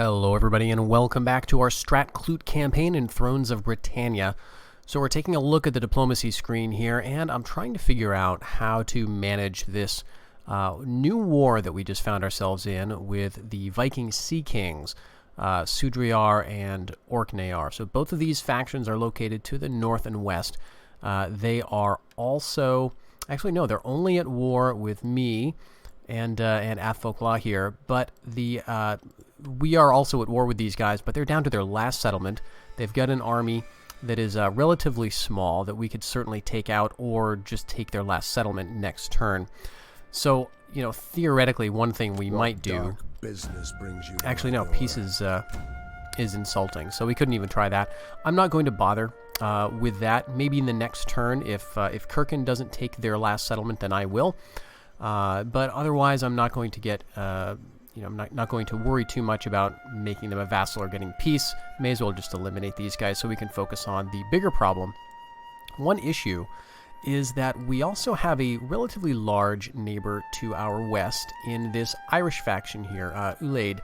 Hello everybody and welcome back to our Strat Clut campaign in Thrones of Britannia. So we're taking a look at the diplomacy screen here, and I'm trying to figure out how to manage this new war that we just found ourselves in with the Viking Sea Kings, Sudriar and Orkneyar. So both of these factions are located to the north and west. They are also, actually no, they're only at war with me and Athfolkla here, but we are also at war with these guys, but they're down to their last settlement. They've got an army that is relatively small that we could certainly take out or just take their last settlement next turn. So, you know, theoretically, one thing we might do... Business brings you actually, no, peace is insulting, so we couldn't even try that. I'm not going to bother with that. Maybe in the next turn, if Kirken doesn't take their last settlement, then I will. But otherwise, I'm not going to get... I'm not going to worry too much about making them a vassal or getting peace. May as well just eliminate these guys so we can focus on the bigger problem. One issue is that we also have a relatively large neighbor to our west in this Irish faction here, Ulaid,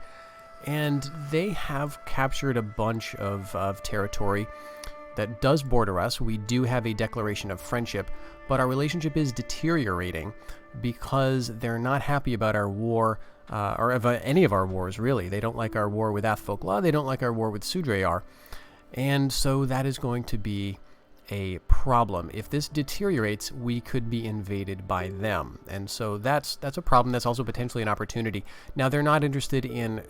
and they have captured a bunch of territory that does border us. We do have a declaration of friendship, but our relationship is deteriorating because they're not happy about our war, or of any of our wars, really. They don't like our war with Athfolkla, they don't like our war with Sudriar, and so that is going to be a problem. If this deteriorates, we could be invaded by them, and so that's a problem. That's also potentially an opportunity. Now, they're not interested in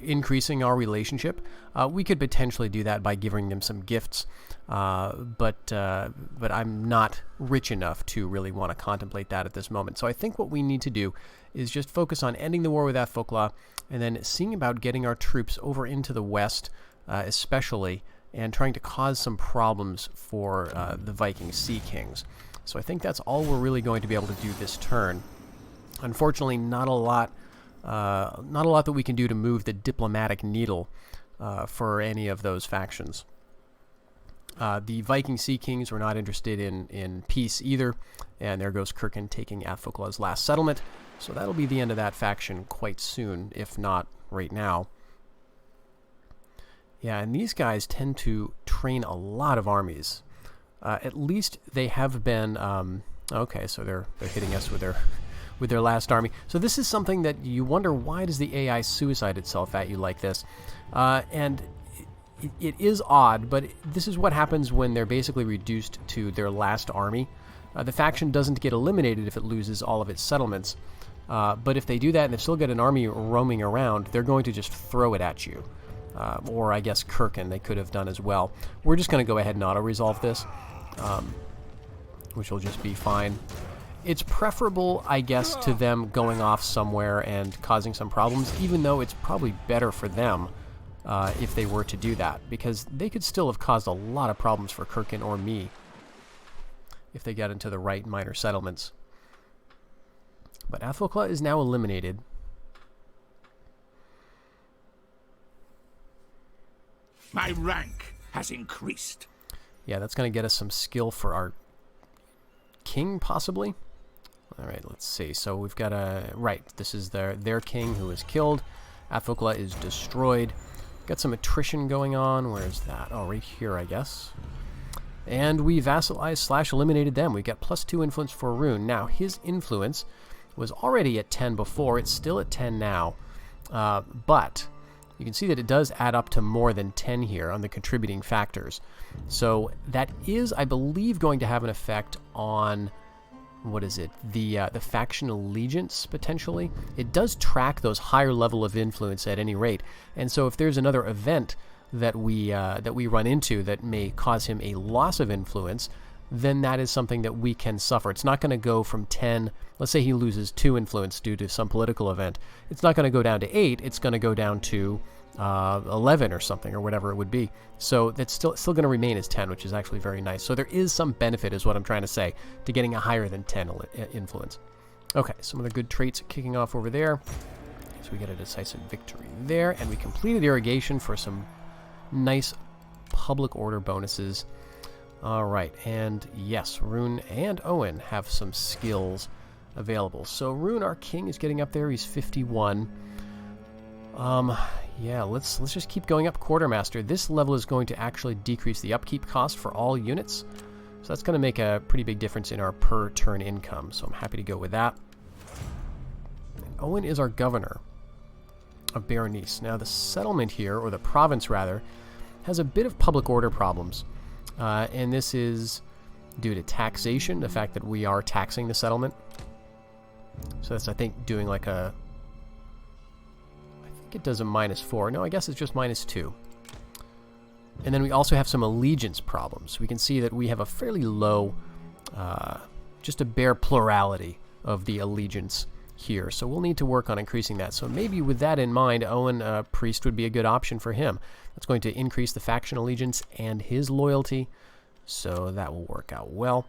increasing our relationship. We could potentially do that by giving them some gifts, but I'm not rich enough to really want to contemplate that at this moment. So I think what we need to do is just focus on ending the war with Athfolkla and then seeing about getting our troops over into the west, especially, and trying to cause some problems for the Viking Sea Kings. So I think that's all we're really going to be able to do this turn. Unfortunately, not a lot that we can do to move the diplomatic needle for any of those factions. The Viking Sea Kings were not interested in peace either, and there goes Kirken taking Athfolkla's last settlement. So that'll be the end of that faction quite soon, if not right now. Yeah, and these guys tend to train a lot of armies. At least they have been... okay, so they're hitting us with their last army. So this is something that you wonder, why does the AI suicide itself at you like this? And it is odd, but this is what happens when they're basically reduced to their last army. The faction doesn't get eliminated if it loses all of its settlements. But if they do that and they've still got an army roaming around, they're going to just throw it at you. Or I guess Kirken they could have done as well. We're just going to go ahead and auto-resolve this, which will just be fine. It's preferable, I guess, to them going off somewhere and causing some problems, even though it's probably better for them if they were to do that, because they could still have caused a lot of problems for Kirken or me if they got into the right minor settlements. But Athfolkla is now eliminated. My rank has increased. Yeah, that's going to get us some skill for our king, possibly. All right, let's see. So we've got right, this is their king who is killed. Athfolkla is destroyed. Got some attrition going on. Where's that? Oh, right here, I guess. And we vassalized / eliminated them. We got +2 influence for Rune. Now, his influence was already at 10 before. It's still at 10 now. But you can see that it does add up to more than 10 here on the contributing factors. So that is, I believe, going to have an effect on, what is it, the faction allegiance, potentially. It does track those higher level of influence at any rate. And so if there's another event that we run into that may cause him a loss of influence, then that is something that we can suffer. It's not going to go from 10, let's say he loses 2 influence due to some political event. It's not going to go down to 8, it's going to go down to 11 or something, or whatever it would be. So that's still going to remain as 10, which is actually very nice. So there is some benefit, is what I'm trying to say, to getting a higher than 10 influence. Okay, some of the good traits kicking off over there. So we get a decisive victory there, and we completed irrigation for some nice public order bonuses. All right, and yes, Rune and Owen have some skills available. So Rune, our king, is getting up there. He's 51. Yeah, let's just keep going up Quartermaster. This level is going to actually decrease the upkeep cost for all units. So that's going to make a pretty big difference in our per turn income. So I'm happy to go with that. And Owen is our governor of Berenice. Now the settlement here, or the province rather, has a bit of public order problems. And this is due to taxation, the fact that we are taxing the settlement. So that's, I think, doing like a... I think it does a -4. No, I guess it's just -2. And then we also have some allegiance problems. We can see that we have a fairly low, just a bare plurality of the allegiance here. So we'll need to work on increasing that. So maybe with that in mind, Owen, Priest would be a good option for him. That's going to increase the faction allegiance and his loyalty. So that will work out well.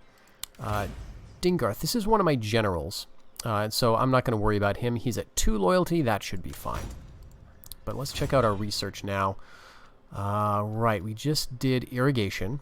Dingarth, this is one of my generals. So I'm not going to worry about him. He's at 2 loyalty. That should be fine. But let's check out our research now. Right, we just did irrigation.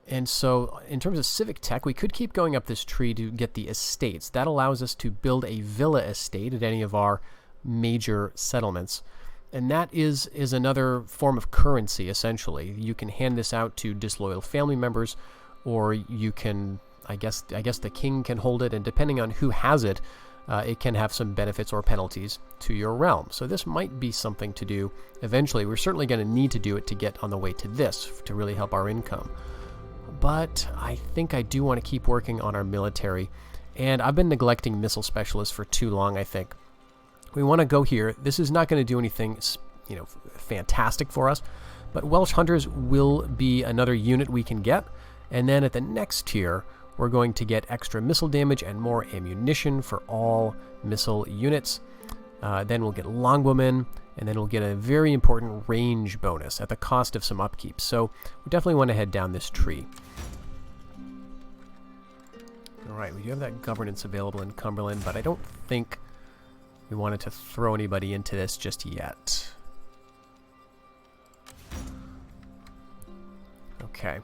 And so in terms of civic tech, we could keep going up this tree to get the estates. That allows us to build a villa estate at any of our major settlements. And that is another form of currency, essentially. You can hand this out to disloyal family members, or you can, I guess the king can hold it, and depending on who has it, it can have some benefits or penalties to your realm. So this might be something to do eventually. We're certainly going to need to do it to get on the way to this, to really help our income. But I think I do want to keep working on our military. And I've been neglecting missile specialists for too long, I think. We want to go here. This is not going to do anything, fantastic for us. But Welsh Hunters will be another unit we can get. And then at the next tier, we're going to get extra missile damage and more ammunition for all missile units. Then we'll get longbowmen, and then we'll get a very important range bonus at the cost of some upkeep. So we definitely want to head down this tree. Alright, we do have that governance available in Cumberland, but I don't think we wanted to throw anybody into this just yet. Okay.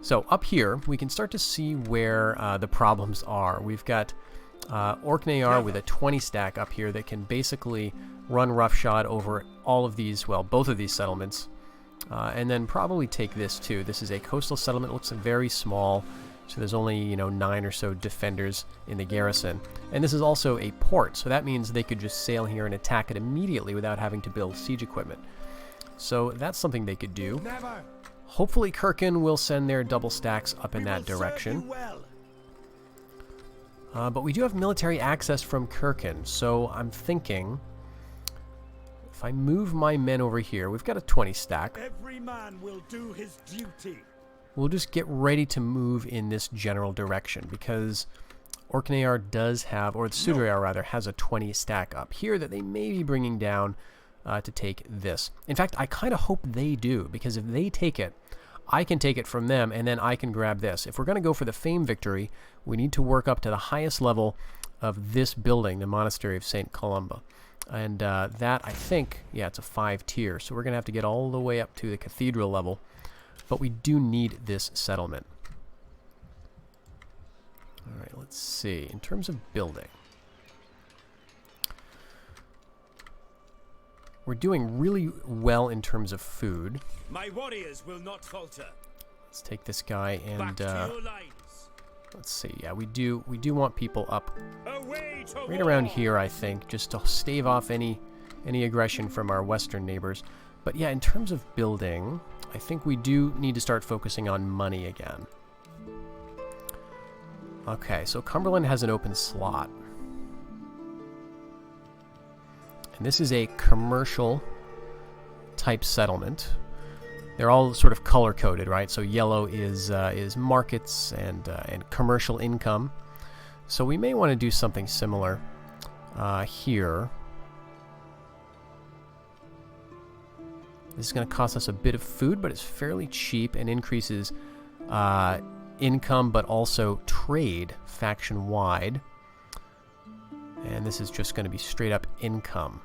So up here, we can start to see where the problems are. We've got Orkneyar with a 20 stack up here that can basically run roughshod over all of these, well, both of these settlements. And then probably take this too. This is a coastal settlement, looks very small. So there's only, 9 or so defenders in the garrison. And this is also a port, so that means they could just sail here and attack it immediately without having to build siege equipment. So that's something they could do. Never. Hopefully Kirkin will send their double stacks up in that direction. But we do have military access from Kirkin, so I'm thinking if I move my men over here, we've got a 20 stack. Every man will do his duty. We'll just get ready to move in this general direction because Orkneyar does have, or the Sudrayar rather, has a 20 stack up here that they may be bringing down to take this. In fact, I kind of hope they do, because if they take it, I can take it from them, and then I can grab this. If we're going to go for the Fame Victory, we need to work up to the highest level of this building, the Monastery of St. Columba. And that, I think, yeah, it's a 5 tier, so we're going to have to get all the way up to the cathedral level. But we do need this settlement. All right, let's see. In terms of building, we're doing really well in terms of food. My warriors will not falter. Let's take this guy and Back to your lines. let's see. Yeah, we do want people up Away to right war. around here, I think, just to stave off any aggression from our western neighbors. But yeah, in terms of building, I think we do need to start focusing on money again. Okay, so Cumberland has an open slot. And this is a commercial type settlement. They're all sort of color coded, right? So yellow is markets and commercial income. So we may want to do something similar here. This is going to cost us a bit of food, but it's fairly cheap and increases income, but also trade faction-wide. And this is just going to be straight up income.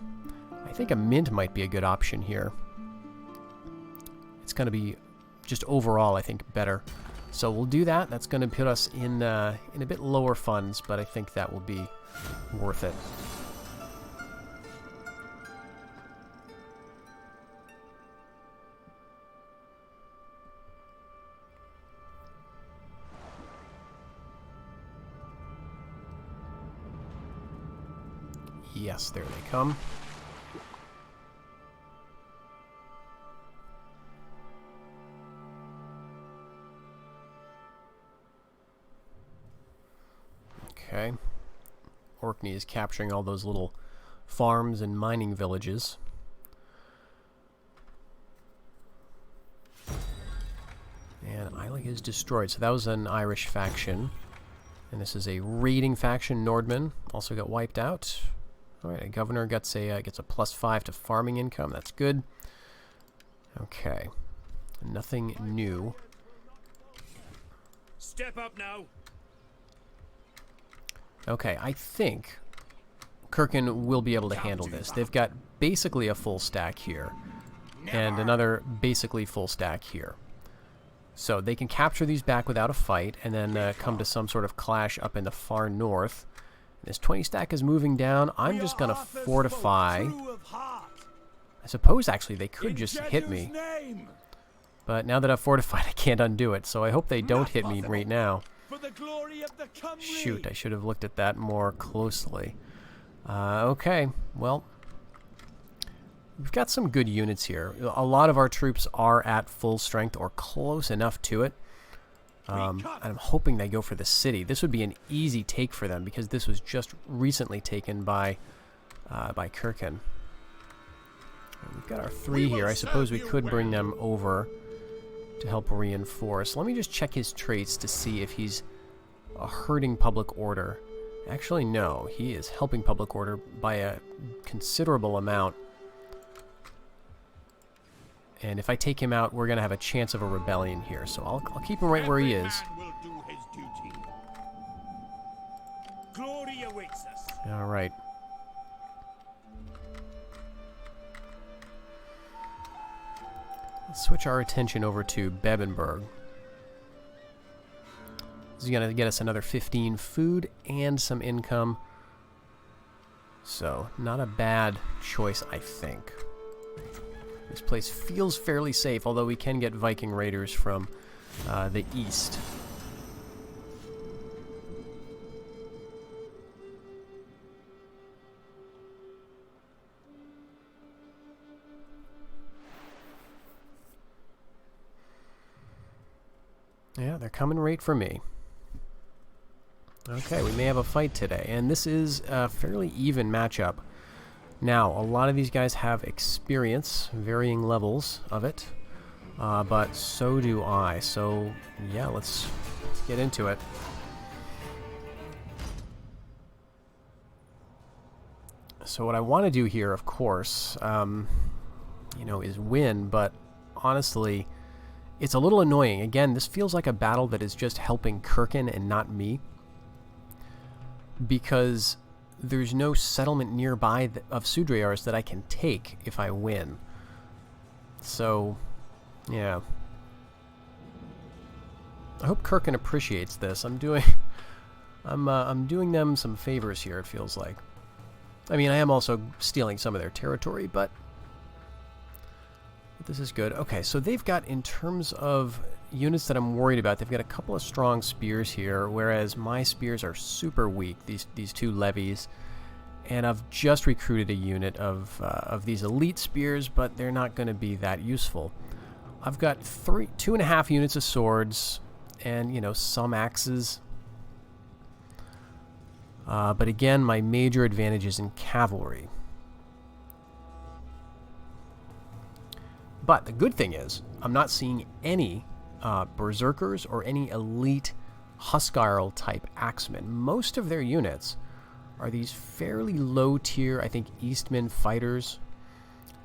I think a mint might be a good option here. It's going to be just overall, I think, better. So we'll do that. That's going to put us in a bit lower funds, but I think that will be worth it. Yes, there they come. Okay. Orkney is capturing all those little farms and mining villages. And Isla is destroyed. So that was an Irish faction. And this is a raiding faction. Nordman also got wiped out. Alright, a governor gets a +5 to farming income. That's good. Okay. Nothing new. Step up now. Okay, I think Kirkin will be able to handle this. They've got basically a full stack here. And another basically full stack here. So they can capture these back without a fight, and then come to some sort of clash up in the far north. This 20 stack is moving down. I'm just going to fortify. I suppose, actually, they could just hit me. But now that I've fortified, I can't undo it. So I hope they don't hit me right now. Shoot, I should have looked at that more closely. Okay, well, we've got some good units here. A lot of our troops are at full strength or close enough to it. And I'm hoping they go for the city. This would be an easy take for them because this was just recently taken by Kirkin. We've got our 3 here. I suppose we could bring them over to help reinforce. Let me just check his traits to see if he's hurting public order. Actually, no. He is helping public order by a considerable amount. And if I take him out, we're going to have a chance of a rebellion here. So I'll keep him right where he is. Glory awaits us. All right. Let's switch our attention over to Bebenberg. This is going to get us another 15 food and some income. So, not a bad choice, I think. This place feels fairly safe, although we can get Viking raiders from the east. Yeah, they're coming right for me. Okay, we may have a fight today, and this is a fairly even matchup. Now, a lot of these guys have experience, varying levels of it, but so do I. So, yeah, let's get into it. So what I want to do here, of course, you know, is win, but honestly, it's a little annoying. Again, this feels like a battle that is just helping Kirkin and not me, because there's no settlement nearby of Sudrayars that I can take if I win. So, yeah. I hope Kirkin appreciates this. I'm doing them some favors here, it feels like. I mean, I am also stealing some of their territory, but this is good. Okay, so they've got, in terms of units that I'm worried about, they've got a couple of strong spears here, whereas my spears are super weak, these 2 levies. And I've just recruited a unit of these elite spears, but they're not going to be that useful. I've got 2.5 units of swords, and, you know, some axes. But again, my major advantage is in cavalry. But the good thing is, I'm not seeing any berserkers or any elite Huskarl type axemen. Most of their units are these fairly low tier, I think, Eastmen fighters.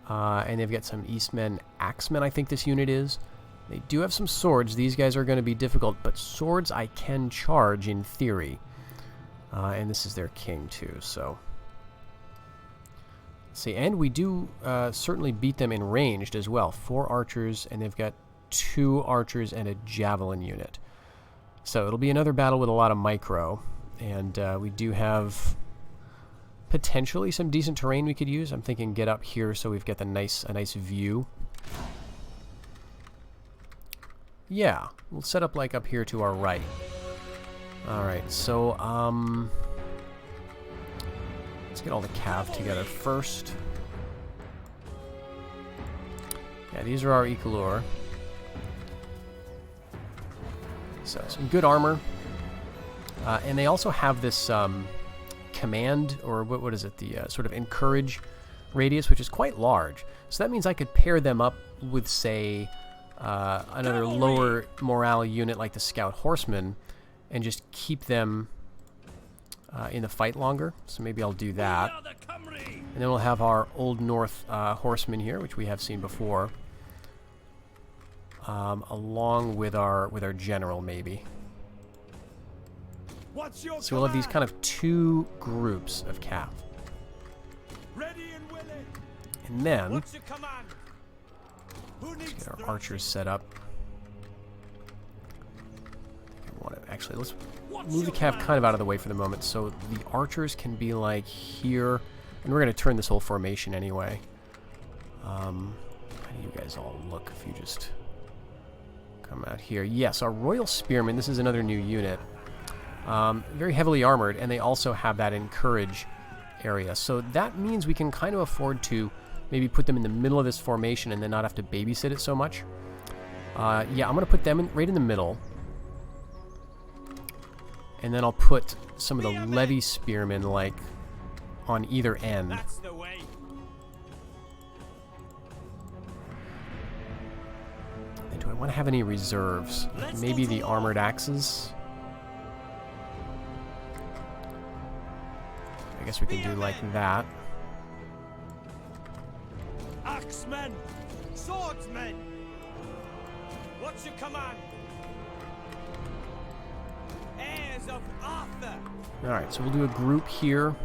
And they've got some Eastmen axemen, I think this unit is. They do have some swords. These guys are going to be difficult, but swords I can charge in theory. And this is their king too, so... See, and we do certainly beat them in ranged as well. 4 archers, and they've got 2 archers and a javelin unit. So it'll be another battle with a lot of micro, and we do have potentially some decent terrain we could use. I'm thinking get up here so we've got a nice view. Yeah, we'll set up like up here to our right. All right, so Let's get all the cav together first. Yeah, these are our Ecolor. So, some good armor. And they also have this command, or what is it, the sort of encourage radius, which is quite large. So that means I could pair them up with, say, another lower morale unit like the Scout Horsemen and just keep them in the fight longer. So maybe I'll do that. And then we'll have our Old North Horsemen here, which we have seen before, along with our general, maybe. So we'll have these kind of two groups of cav. And then let's get our archers set up. Actually, let's move the cav kind of out of the way for the moment, so the archers can be like here, and we're going to turn this whole formation anyway. How do you guys all look if you just come out here? Yes, our Royal Spearmen, this is another new unit. Very heavily armored, and they also have that encourage area. So that means we can kind of afford to maybe put them in the middle of this formation and then not have to babysit it so much. Yeah, I'm going to put them right in the middle. And then I'll put some of the Levy Spearmen, like, on either end. That's the way. And do I want to have any reserves? Maybe the armored axes? I guess we can do like that. Axemen, swordsmen. What's your command? Heirs of Arthur. Alright, so we'll do a group here.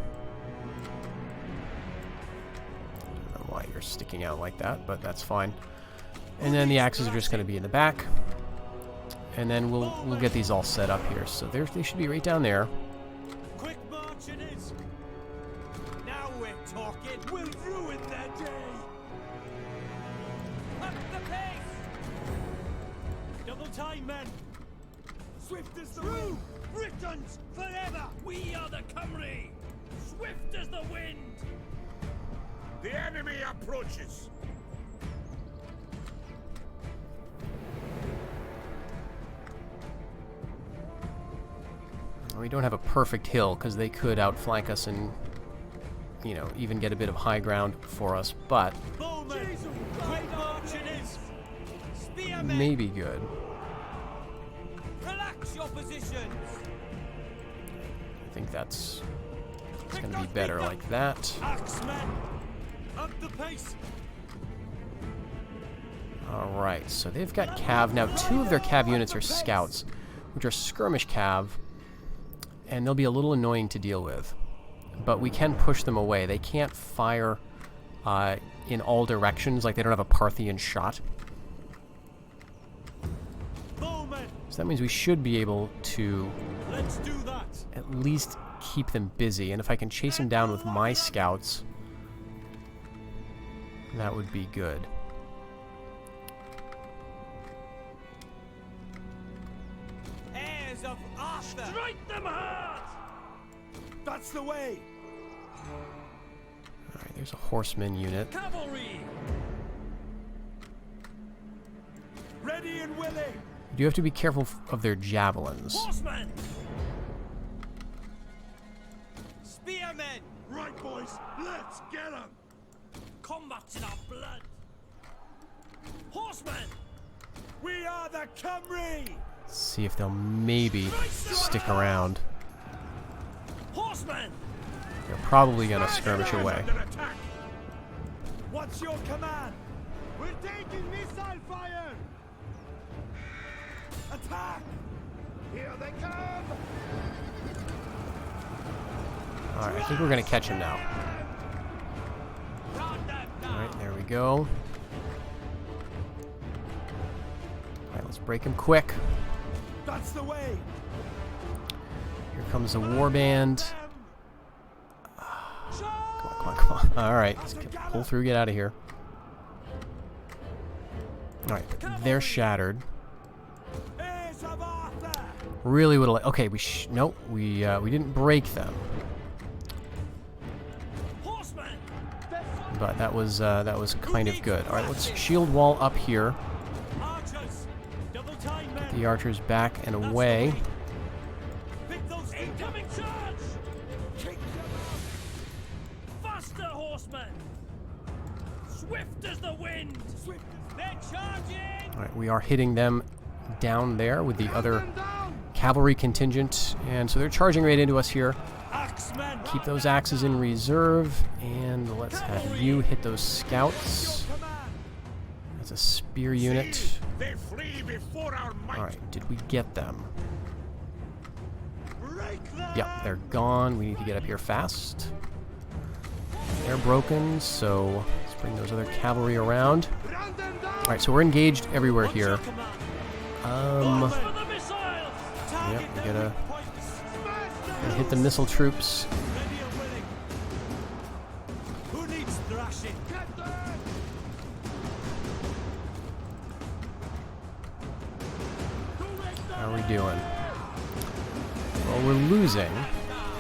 I don't know why you're sticking out like that, but that's fine. And then the axes are just going to be in the back. And then we'll get these all set up here. So they should be right down there. Quick march it is. Now we're talking. We'll ruin their day. Up the pace. Double time, men. Swift as the wind. Britons forever. We are the Cymry. Swift as the wind. The enemy approaches. We don't have a perfect hill because they could outflank us and, you know, even get a bit of high ground for us, but maybe good. Relax your positions. I think that's going to be better like that. Axemen, up the pace. Alright, so they've got cav. Now, two of their cav units are scouts, which are skirmish cav, and they'll be a little annoying to deal with. But we can push them away. They can't fire in all directions, like they don't have a Parthian shot. So that means we should be able to at least keep them busy. And if I can chase them down with my scouts, that would be good. Heirs of Arthur. Strike them hard. That's the way. Alright, there's a horseman unit. Cavalry. Ready and willing. You do have to be careful of their javelins. Horsemen. Spearmen. Right, boys. Let's get them. Combat's in our blood. Horsemen. We are the Cymry. See if they'll maybe stick around. Horsemen. They're probably going to skirmish away. What's your command? We're taking missile fire. Attack! Here they come! Alright, I think we're going to catch him now. Alright, there we go. Alright, let's break him quick. That's the way! Here comes the warband. Come on. Alright, let's pull through, get out of here. Alright, they're shattered. Really would have. Okay, nope. We didn't break them. but that was kind of good. All right, let's shield wall up here. Archers, double time, Get men. the archers back and away. Pick those incoming charge. Kick them out. Faster, horsemen. Swift as the wind. Swift. They're charging. All right, we are hitting them down there with the other cavalry contingent, and so they're charging right into us here. Axemen. Keep those axes in reserve, and let's have you hit those scouts. That's a spear unit. They flee before our might. All right, did we get them? Break them. Yep, they're gone. We need to get up here fast. They're broken, so let's bring those other cavalry around. All right, so we're engaged everywhere here. For the missiles. Yep, we gotta hit the missile troops. Ready and willing. Who needs thrashing? How are we doing? Well, we're losing.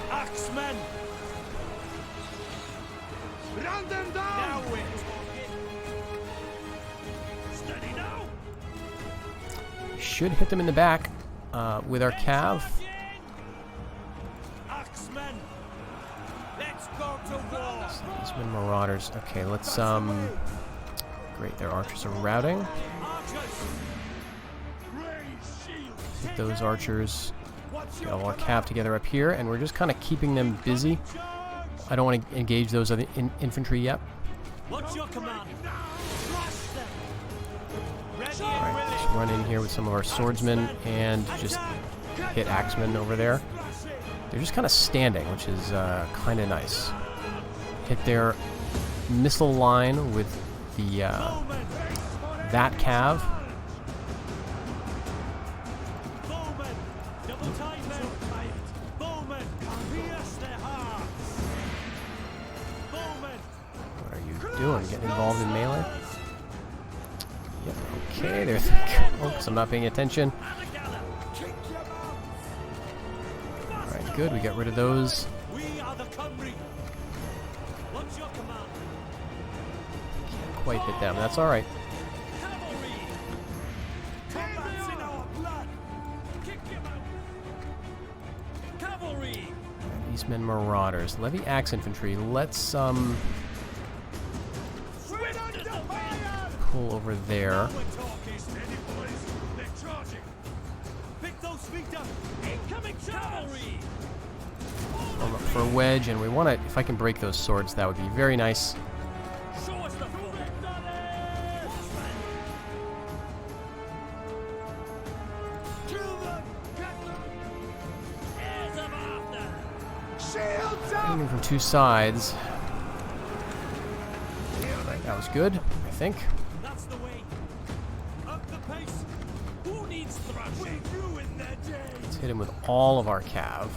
Axemen. Run them down. Now we're talking. Steady now. Should hit them in the back with our cav. Axemen. Let's go to war. These men marauders. Okay, let's great, their archers are routing. Archers. Raise shields. Hit those archers. Get all our cav together up here, and we're just kind of keeping them busy. I don't want to engage those other infantry yet. What's your command? Crush them. Ready All and right, willing. just run in here with some of our swordsmen and just hit axemen over there. They're just kind of standing, which is kind of nice. Hit their missile line with the that cav. Bowmen. Double time, men. Bowmen. Pierce their hearts. Bowmen. What are you doing? Getting involved in melee? Yep. Okay, there's the go. I'm not paying attention. All right, good. We got rid of those. We are the Cymry. What's your command? Can't quite hit them. That's all right. Cavalry. Combat's in our blood. Kick him out. Cavalry. These men marauders. Levy axe infantry. Let's Swift as the wind. pull over there. We're talking. Steady, boys. They're charging. Pick those feet up. Incoming cavalry. I'll look for a wedge, and we want to. If I can break those swords, that would be very nice. Show us the foot. Kill them. Get them. Heirs of Arthur. Shields up. Coming from two sides. That was good, I think. That's the way. Up the pace. Who needs thrashing? We ruin their day. Let's hit him with all of our cav.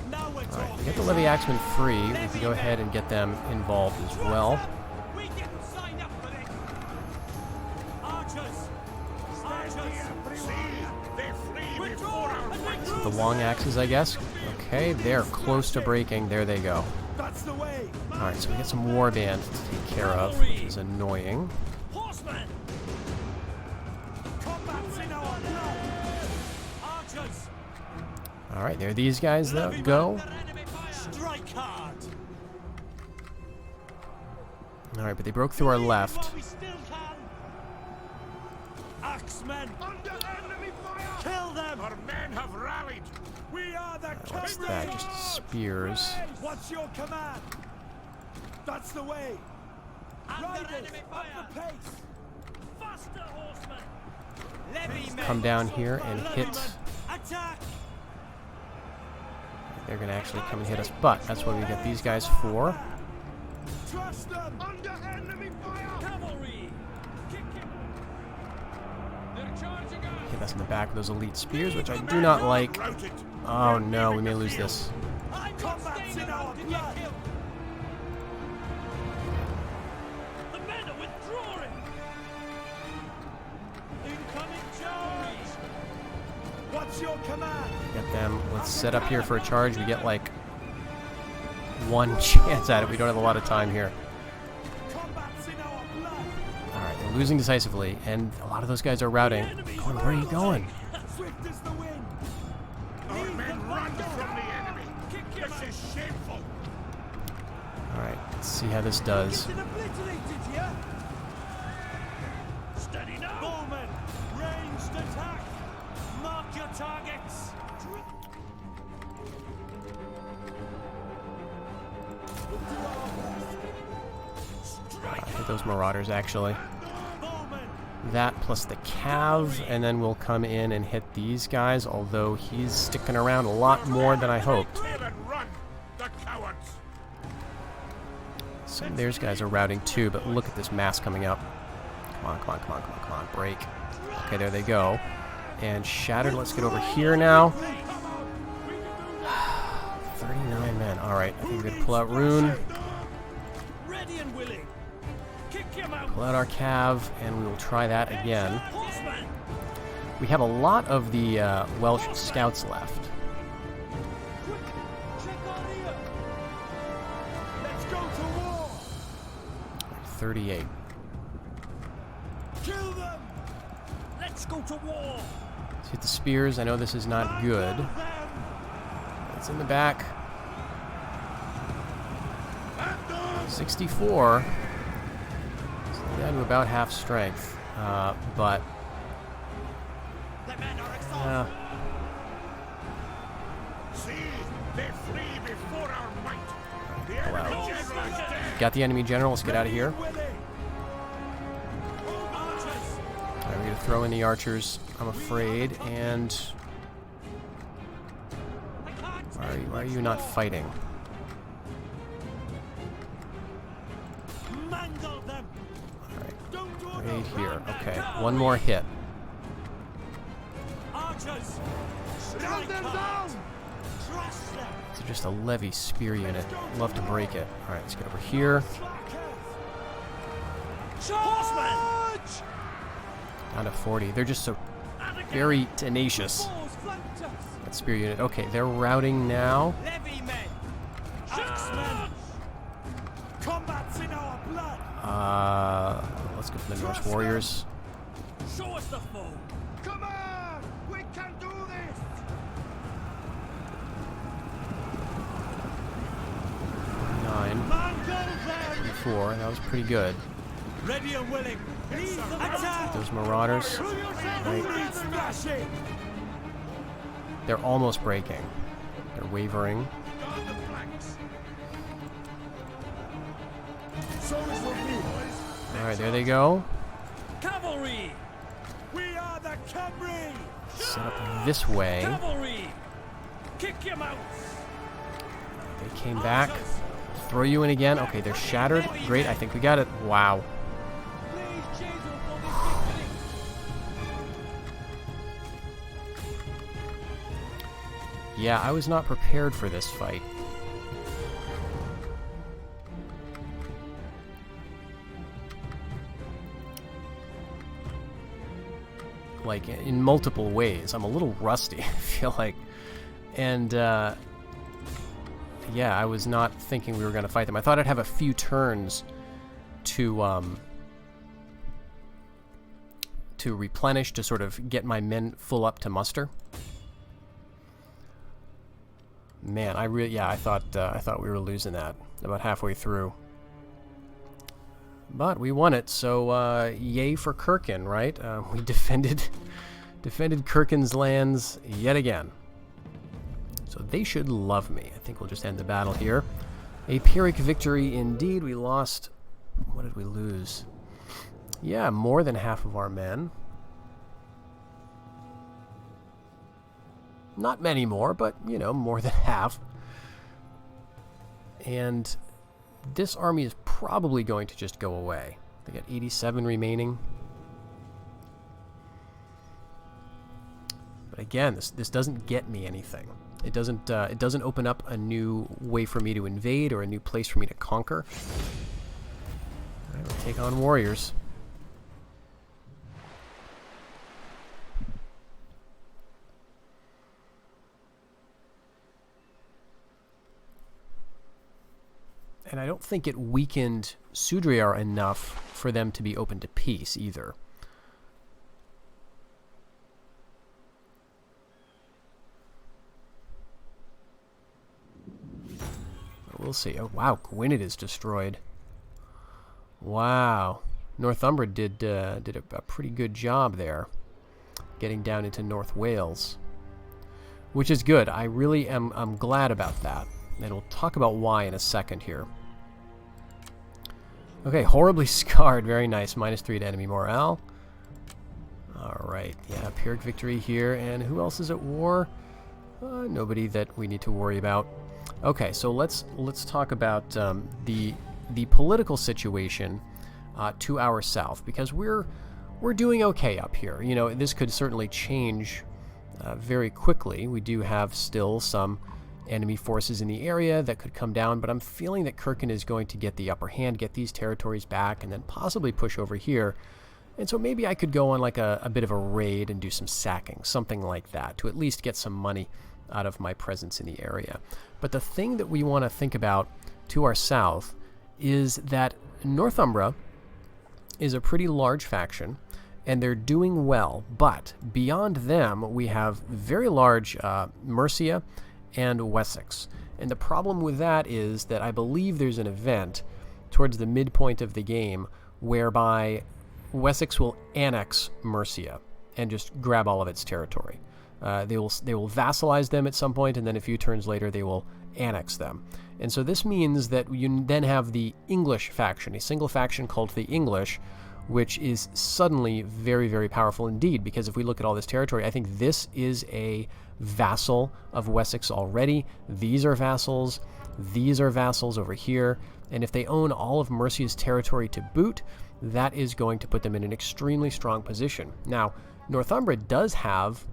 Now we're All right, talking. we get the Levy Axemen free. We can go ahead and get them involved as well. We didn't sign up for this. Archers. Archers. They flee before our might. The long axes, I guess. Okay, they're close to breaking. There they go. That's the way. All right, so we got some war bands to take care of, which is annoying. Horsemen. Combat's in our blood. Archers. All right, there these guys though go. Strike hard. All right, but they broke through our left. We still can. Axemen. Under enemy fire. Kill them. Our men have rallied. We are the What's Cymry. that? Just spears. What's your command? That's the way. Under enemy fire. Up the pace. Faster, horsemen. Levy men. Come down here and Levy hit. men. Attack. They're gonna actually come and hit us, but that's what we got these guys for. Trust them. Under enemy fire. Cavalry. Kick him. They're charging us. Hit us in the back with those elite spears, which I do not like. Routed. Oh no, we may lose this. Combat's in our blood. The men are withdrawing. Incoming charge. What's your command? Get them. Let's set up here for a charge. We get like one chance at it. We don't have a lot of time here. Combat's in our blood. Alright, they're losing decisively, and a lot of those guys are routing. Corn, where are you going? Swift as the wind. Our men run from the enemy. Kick him out. This is shameful. Alright, let's see how this does. Getting obliterated here. Steady now. Bowman, ranged attack. Mark your targets. Hit those marauders, actually. Bowman, That plus the cav, and then we'll come in and hit these guys, although he's sticking around a lot more than I hoped. Kill and run, the cowards. Some of theirs guys are routing too, but look at this mass coming up. Come on, come on, come on, come on, come on, break. Okay, there they go. And Shattered, let's get over here now. 39 men, alright, I think we're gonna pull out Rune, ready and willing. Kick him out. pull out our cav, and we will try that again. Horseman. We have a lot of the Welsh scouts left. Quick, check on here. Let's go to war. 38. Kill them. Let's go to war. Let's hit the spears. I know this is not good. Mangle them. It's in the back. 64. So down to about half strength. But The men are exhausted. See, they flee before our might. The Pull out. enemy general is dead. Got the enemy general. Let's get out of here. Willing. Archers. Alright, we're going to throw in the archers, I'm afraid. And I can't why are you not fighting? mangle them. Alright, Don't do right here. Okay, one more hit. Archers. Strike them down. Crush them. So just a levy spear unit. Love to break it. Alright, let's get over here. Horsemen. Down to 40. They're just so very tenacious. Fours flanked us. That spear unit. Okay, they're routing now. Levy men. Axemen. Combat's in our blood. Let's go for the Norse warriors. Show us the foe. Come on. We can do this. 9, Mangle them. 4. That was pretty good. Ready and willing. Attack. Those marauders. Right. Smashing. They're almost breaking. They're wavering. Guard the flanks. So is the boys. Alright, there they go. Cavalry. We are the Camry. Set up this way. Cavalry. Kick him out. They came back. Throw you in again. Okay, they're shattered. Great, I think we got it. Wow. Please, Jesus, for this victory. Yeah, I was not prepared for this fight. Like, in multiple ways. I'm a little rusty, I feel like. And, yeah, I was not thinking we were going to fight them. I thought I'd have a few turns to replenish, to sort of get my men full up to muster. Man, I thought we were losing that about halfway through. But we won it, so yay for Kirkin, right? We defended Kirkin's lands yet again. So they should love me. I think we'll just end the battle here. A Pyrrhic victory indeed. We lost... What did we lose? Yeah, more than half of our men. Not many more, but, you know, more than half. And this army is probably going to just go away. They got 87 remaining. But again, this doesn't get me anything. It doesn't open up a new way for me to invade or a new place for me to conquer. All right, we'll take on warriors. And I don't think it weakened Sudriar enough for them to be open to peace either. We'll see. Oh, wow. Gwynedd is destroyed. Wow. Northumbria did a pretty good job there, getting down into North Wales, which is good. I really I'm glad about that. And we'll talk about why in a second here. Okay, horribly scarred. Very nice. -3 to enemy morale. Alright, yeah, Pyrrhic victory here. And who else is at war? Nobody that we need to worry about. Okay, so let's talk about the political situation to our south, because we're doing okay up here. You know, this could certainly change very quickly. We do have still some enemy forces in the area that could come down, but I'm feeling that Kirkin is going to get the upper hand, get these territories back, and then possibly push over here. And so maybe I could go on like a bit of a raid and do some sacking, something like that, to at least get some money out of my presence in the area. But the thing that we want to think about to our south is that Northumbria is a pretty large faction, and they're doing well. But beyond them, we have very large Mercia and Wessex. And the problem with that is that I believe there's an event towards the midpoint of the game whereby Wessex will annex Mercia and just grab all of its territory. They will vassalize them at some point, and then a few turns later they will annex them. And so this means that you then have the English faction, a single faction called the English, which is suddenly very, very powerful indeed, because if we look at all this territory, I think this is a vassal of Wessex already. These are vassals over here, and if they own all of Mercia's territory to boot, that is going to put them in an extremely strong position. Now, Northumbria does have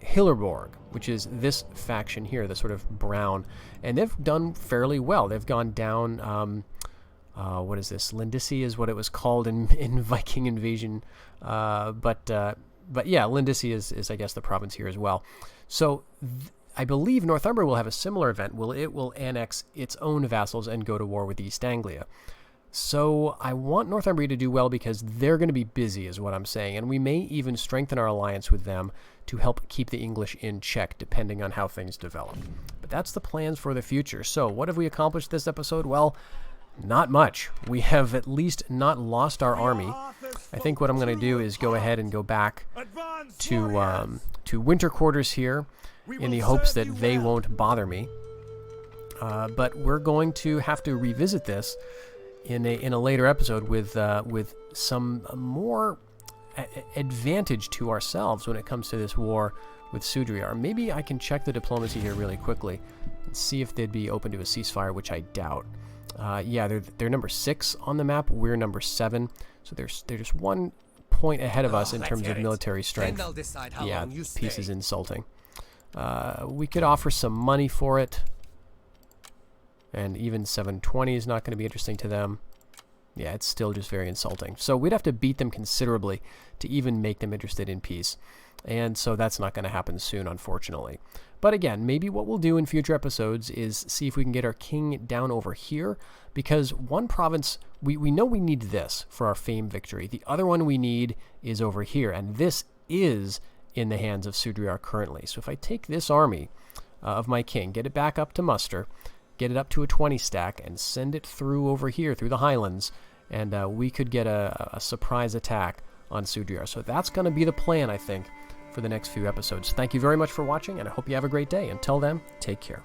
Hillerborg, which is this faction here, the sort of brown, and they've done fairly well. They've gone down, what is this? Lindisi is what it was called in Viking Invasion, but yeah, Lindisi is I guess the province here as well. So I believe Northumbria will have a similar event. It will annex its own vassals and go to war with East Anglia. So I want Northumbria to do well because they're going to be busy, is what I'm saying, and we may even strengthen our alliance with them to help keep the English in check, depending on how things develop. But that's the plans for the future. So what have we accomplished this episode? Well, not much. We have at least not lost our army. I think what I'm going to do is go ahead and go back to winter quarters here in the hopes that they won't bother me. But we're going to have to revisit this in a later episode with some more advantage to ourselves when it comes to this war with Sudriar. Maybe I can check the diplomacy here really quickly and see if they'd be open to a ceasefire, which I doubt. Yeah, they're number 6 on the map. We're number 7, so they're just 1 point ahead of us in terms of military strength. Yeah, peace is insulting. We could offer some money for it. And even 720 is not going to be interesting to them. Yeah, it's still just very insulting. So we'd have to beat them considerably to even make them interested in peace. And so that's not going to happen soon, unfortunately. But again, maybe what we'll do in future episodes is see if we can get our king down over here. Because one province, we know we need this for our fame victory. The other one we need is over here. And this is in the hands of Sudriar currently. So if I take this army of my king, get it back up to muster, get it up to a 20 stack, and send it through over here, through the highlands, and we could get a surprise attack on Sudriar. So that's going to be the plan, I think, for the next few episodes. Thank you very much for watching, and I hope you have a great day. Until then, take care.